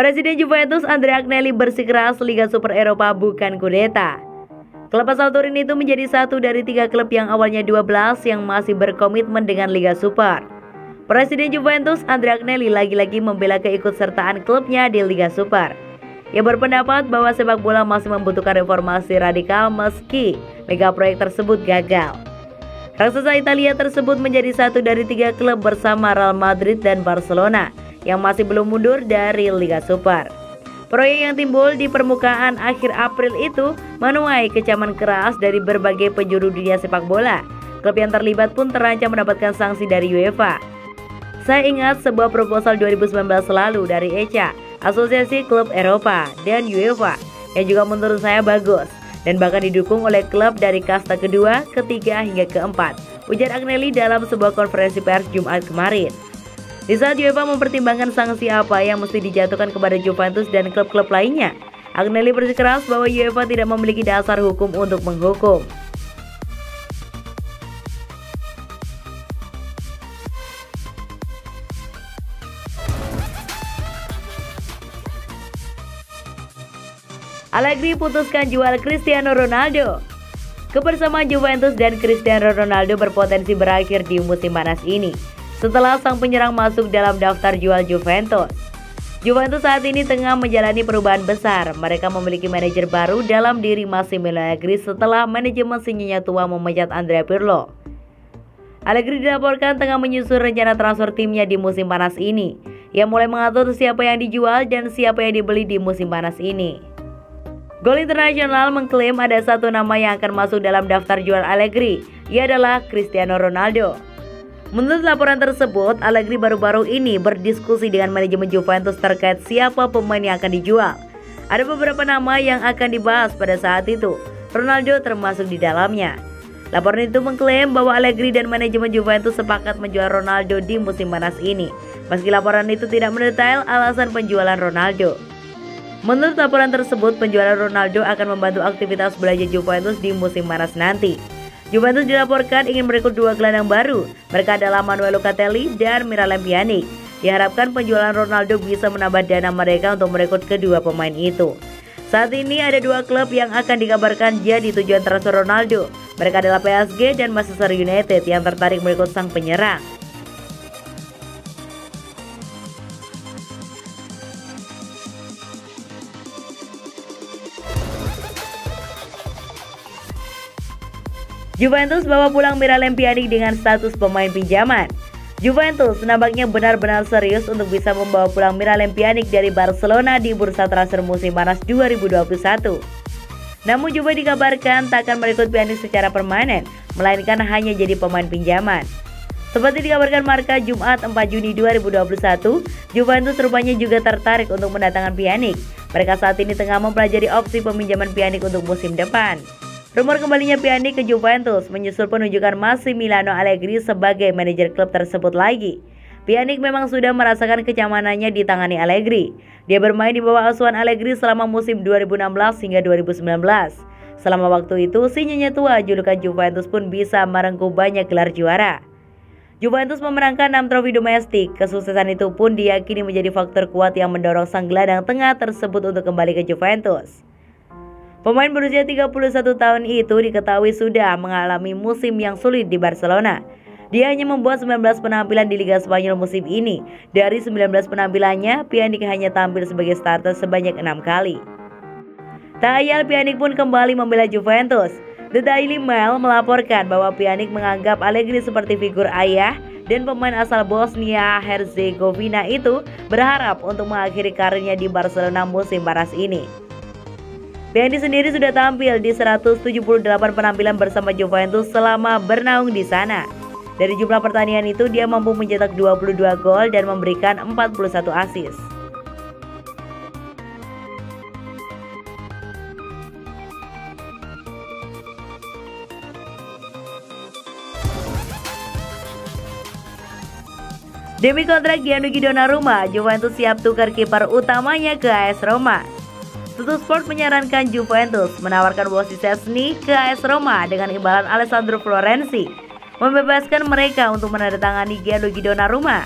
Presiden Juventus Andrea Agnelli bersikeras Liga Super Eropa bukan kudeta. Klub asal Turin itu menjadi satu dari 3 klub yang awalnya 12 yang masih berkomitmen dengan Liga Super. Presiden Juventus Andrea Agnelli lagi-lagi membela keikutsertaan klubnya di Liga Super. Ia berpendapat bahwa sepak bola masih membutuhkan reformasi radikal meski mega proyek tersebut gagal. Raksasa Italia tersebut menjadi satu dari 3 klub bersama Real Madrid dan Barcelona yang masih belum mundur dari Liga Super. Proyek yang timbul di permukaan akhir April itu menuai kecaman keras dari berbagai penjuru dunia sepak bola. Klub yang terlibat pun terancam mendapatkan sanksi dari UEFA. Saya ingat sebuah proposal 2019 lalu dari ECA, Asosiasi Klub Eropa, dan UEFA yang juga menurut saya bagus dan bahkan didukung oleh klub dari kasta kedua, ketiga hingga keempat, ujar Agnelli dalam sebuah konferensi pers Jumat kemarin. Di saat UEFA mempertimbangkan sanksi apa yang mesti dijatuhkan kepada Juventus dan klub-klub lainnya, Agnelli bersikeras bahwa UEFA tidak memiliki dasar hukum untuk menghukum. Allegri putuskan jual Cristiano Ronaldo. Kebersamaan Juventus dan Cristiano Ronaldo berpotensi berakhir di musim panas ini setelah sang penyerang masuk dalam daftar jual Juventus. Juventus saat ini tengah menjalani perubahan besar. Mereka memiliki manajer baru dalam diri Massimiliano Allegri setelah manajemen sinyonya tua memecat Andrea Pirlo. Allegri dilaporkan tengah menyusun rencana transfer timnya di musim panas ini. Ia mulai mengatur siapa yang dijual dan siapa yang dibeli di musim panas ini. Gol Internasional mengklaim ada satu nama yang akan masuk dalam daftar jual Allegri. Ia adalah Cristiano Ronaldo. Menurut laporan tersebut, Allegri baru-baru ini berdiskusi dengan manajemen Juventus terkait siapa pemain yang akan dijual. Ada beberapa nama yang akan dibahas pada saat itu. Ronaldo termasuk di dalamnya. Laporan itu mengklaim bahwa Allegri dan manajemen Juventus sepakat menjual Ronaldo di musim panas ini. Meski laporan itu tidak mendetail alasan penjualan Ronaldo. Menurut laporan tersebut, penjualan Ronaldo akan membantu aktivitas belanja Juventus di musim panas nanti. Juventus dilaporkan ingin merekrut 2 gelandang baru. Mereka adalah Manuel Locatelli dan Miralem Pjanic. Diharapkan penjualan Ronaldo bisa menambah dana mereka untuk merekrut kedua pemain itu. Saat ini ada 2 klub yang akan dikabarkan jadi tujuan transfer Ronaldo. Mereka adalah PSG dan Manchester United yang tertarik merekrut sang penyerang. Juventus bawa pulang Miralem Pjanic dengan status pemain pinjaman. Juventus nampaknya benar-benar serius untuk bisa membawa pulang Miralem Pjanic dari Barcelona di bursa transfer musim panas 2021. Namun Juve dikabarkan tak akan merekrut Pjanic secara permanen, melainkan hanya jadi pemain pinjaman. Seperti dikabarkan Marca Jumat 4 Juni 2021, Juventus rupanya juga tertarik untuk mendatangkan Pjanic. Mereka saat ini tengah mempelajari opsi peminjaman Pjanic untuk musim depan. Rumor kembalinya Pjanic ke Juventus menyusul penunjukan Massimiliano Allegri sebagai manajer klub tersebut lagi. Pjanic memang sudah merasakan kenyamanannya ditangani Allegri. Dia bermain di bawah asuhan Allegri selama musim 2016 hingga 2019. Selama waktu itu, si nyonya tua julukan Juventus pun bisa merengkuh banyak gelar juara. Juventus memenangkan 6 trofi domestik. Kesuksesan itu pun diyakini menjadi faktor kuat yang mendorong sang gelandang tengah tersebut untuk kembali ke Juventus. Pemain berusia 31 tahun itu diketahui sudah mengalami musim yang sulit di Barcelona. Dia hanya membuat 19 penampilan di Liga Spanyol musim ini. Dari 19 penampilannya, Pjanic hanya tampil sebagai starter sebanyak 6 kali. Tak ayal Pjanic pun kembali membela Juventus. The Daily Mail melaporkan bahwa Pjanic menganggap Allegri seperti figur ayah dan pemain asal Bosnia-Herzegovina itu berharap untuk mengakhiri karirnya di Barcelona musim panas ini. Pjanic sendiri sudah tampil di 178 penampilan bersama Juventus selama bernaung di sana. Dari jumlah pertandingan itu, dia mampu mencetak 22 gol dan memberikan 41 assist. Demi kontrak Gianluigi Donnarumma, Juventus siap tukar kiper utamanya ke AS Roma. Tuttosport menyarankan Juventus menawarkan Wojciech Szczesny ke AS Roma dengan imbalan Alessandro Florenzi, membebaskan mereka untuk menandatangani Gianluigi Donnarumma.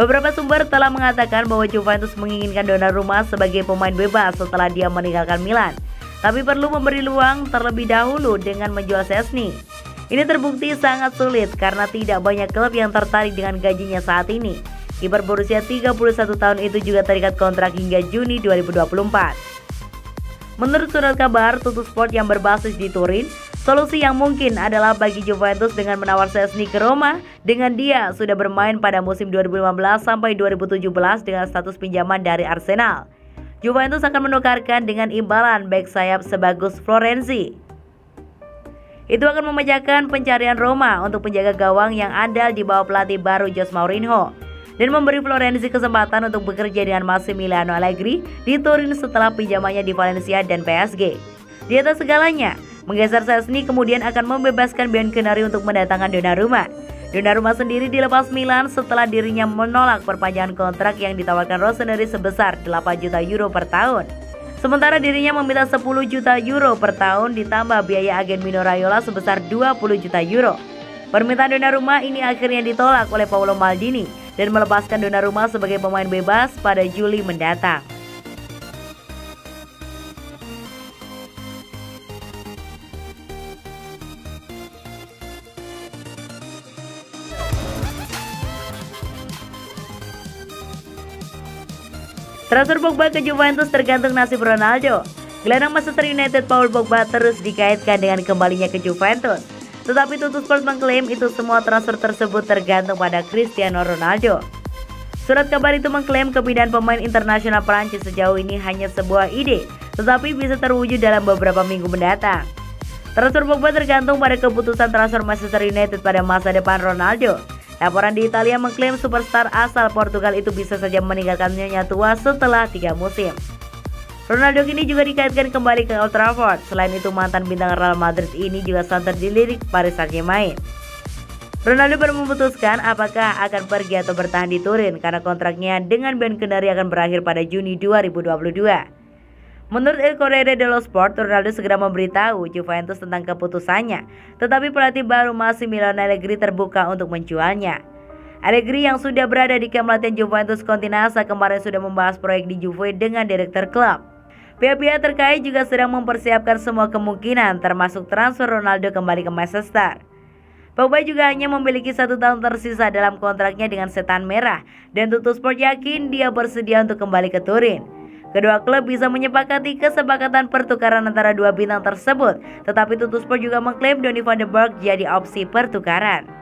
Beberapa sumber telah mengatakan bahwa Juventus menginginkan Donnarumma sebagai pemain bebas setelah dia meninggalkan Milan, tapi perlu memberi peluang terlebih dahulu dengan menjual Szczęsny. Ini terbukti sangat sulit karena tidak banyak klub yang tertarik dengan gajinya saat ini. Kiper berusia 31 tahun itu juga terikat kontrak hingga Juni 2024. Menurut surat kabar Tuttosport yang berbasis di Turin, solusi yang mungkin adalah bagi Juventus dengan menawar Szczęsny ke Roma dengan dia sudah bermain pada musim 2015 sampai 2017 dengan status pinjaman dari Arsenal. Juventus akan menukarkan dengan imbalan bek sayap sebagus Florenzi. Itu akan memecahkan pencarian Roma untuk penjaga gawang yang andal di bawah pelatih baru Jose Mourinho dan memberi Florenzi kesempatan untuk bekerja dengan Massimiliano Allegri di Turin setelah pinjamannya di Valencia dan PSG. Di atas segalanya, menggeser Szczęsny kemudian akan membebaskan Bianconeri untuk mendatangkan Donnarumma. Donnarumma sendiri dilepas Milan setelah dirinya menolak perpanjangan kontrak yang ditawarkan Rossoneri sebesar 8 juta euro per tahun. Sementara dirinya meminta 10 juta euro per tahun ditambah biaya agen Mino Raiola sebesar 20 juta euro. Permintaan Donnarumma ini akhirnya ditolak oleh Paolo Maldini dan melepaskan Donnarumma sebagai pemain bebas pada Juli mendatang. Transfer Pogba ke Juventus tergantung nasib Ronaldo. Gelandang Manchester United Paul Pogba terus dikaitkan dengan kembalinya ke Juventus. Tetapi Tuttosport mengklaim itu semua transfer tersebut tergantung pada Cristiano Ronaldo. Surat kabar itu mengklaim kepindahan pemain internasional Prancis sejauh ini hanya sebuah ide, tetapi bisa terwujud dalam beberapa minggu mendatang. Transfer Pogba tergantung pada keputusan transfer Manchester United pada masa depan Ronaldo. Laporan di Italia mengklaim superstar asal Portugal itu bisa saja meninggalkan nyonya tua setelah 3 musim. Ronaldo kini juga dikaitkan kembali ke Old Trafford. Selain itu, mantan bintang Real Madrid ini juga santer dilirik Paris Saint-Germain. Ronaldo baru memutuskan apakah akan pergi atau bertahan di Turin karena kontraknya dengan Bianconeri akan berakhir pada Juni 2022. Menurut El Corriere dello Sport, Ronaldo segera memberitahu Juventus tentang keputusannya, tetapi pelatih baru Massimiliano Allegri terbuka untuk menjualnya. Allegri yang sudah berada di kamp latihan Juventus Continassa kemarin sudah membahas proyek di Juve dengan direktur klub. Pihak-pihak terkait juga sedang mempersiapkan semua kemungkinan termasuk transfer Ronaldo kembali ke Manchester. Pogba juga hanya memiliki 1 tahun tersisa dalam kontraknya dengan Setan Merah dan Tuttosport yakin dia bersedia untuk kembali ke Turin. Kedua klub bisa menyepakati kesepakatan pertukaran antara dua bintang tersebut, tetapi Tuttosport juga mengklaim Donny van de Beek jadi opsi pertukaran.